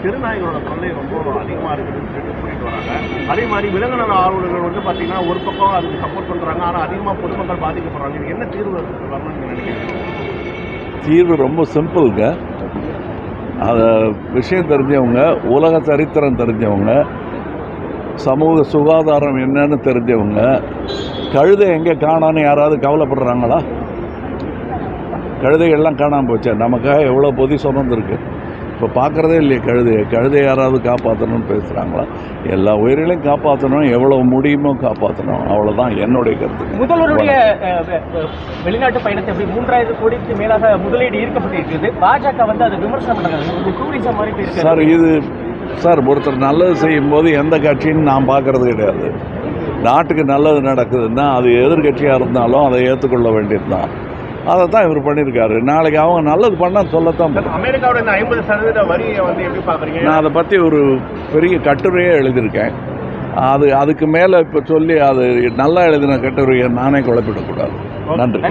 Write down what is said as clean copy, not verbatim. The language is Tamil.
தெருநாய்களோட தொல்லை ரொம்ப அதிகமாக இருக்குதுன்னு சொல்லிட்டு கூட்டிகிட்டு வராங்க. அதே மாதிரி விலங்குநல ஆர்வலர்கள் வந்து பார்த்தீங்கன்னா ஒரு பக்கம் அதுக்கு சப்போர்ட் பண்ணுறாங்க, ஆனால் அதிகமாக பொதுமக்கள் பாதிக்கப்படுறாங்க. இது என்ன தீர்வு வரணும்னு நீங்கள் நினைக்கிறீங்க? தீர்வு ரொம்ப சிம்பிளுங்க. அதை விஷயம் தெரிஞ்சவங்க, உலக சரித்திரம் தெரிஞ்சவங்க, சமூக சுகாதாரம் என்னன்னு தெரிஞ்சவங்க, கழுதை எங்கே காணான்னு யாராவது கவலைப்படுறாங்களா? கழுதைகள்லாம் காணாமல் போச்சா? நமக்காக எவ்வளோ பொதி சுமந்துருக்கு. இப்போ பார்க்குறதே இல்லையே கழுதை யாராவது காப்பாற்றணும்னு பேசுகிறாங்களா? எல்லா உயிர்களையும் காப்பாற்றணும், எவ்வளோ முடியுமோ காப்பாற்றணும். அவ்வளோதான் என்னுடைய கருத்து. முதல்வருடைய வெளிநாட்டு பயணத்தை 3000 கோடிக்கு மேலாக முதலீடு ஈர்க்கப்பட்டிருக்கிறது. பாஜக வந்து அதை விமர்சனம் பண்ணுறாங்க. டூரிசம் மாதிரி போயிருக்கு சார் ஒருத்தர் நல்லது செய்யும்போது எந்த கட்சின்னு நான் பார்க்கறது கிடையாது. நாட்டுக்கு நல்லது நடக்குதுன்னா அது எதிர்கட்சியாக இருந்தாலும் அதை ஏற்றுக்கொள்ள வேண்டியது தான். அதை தான் இவர் பண்ணியிருக்காரு. நாளைக்கு அவங்க நல்லது பண்ணால் சொல்லத்தான். அமெரிக்காவோட இந்த 50% வரியை வந்து எப்படி பார்க்குறீங்க? நான் அதை பற்றி ஒரு பெரிய கட்டுரையே எழுதியிருக்கேன். அதுக்கு மேலே இப்போ சொல்லி அது நல்லா எழுதின கட்டுரையை நானே குழப்பிடக்கூடாது. நன்றி.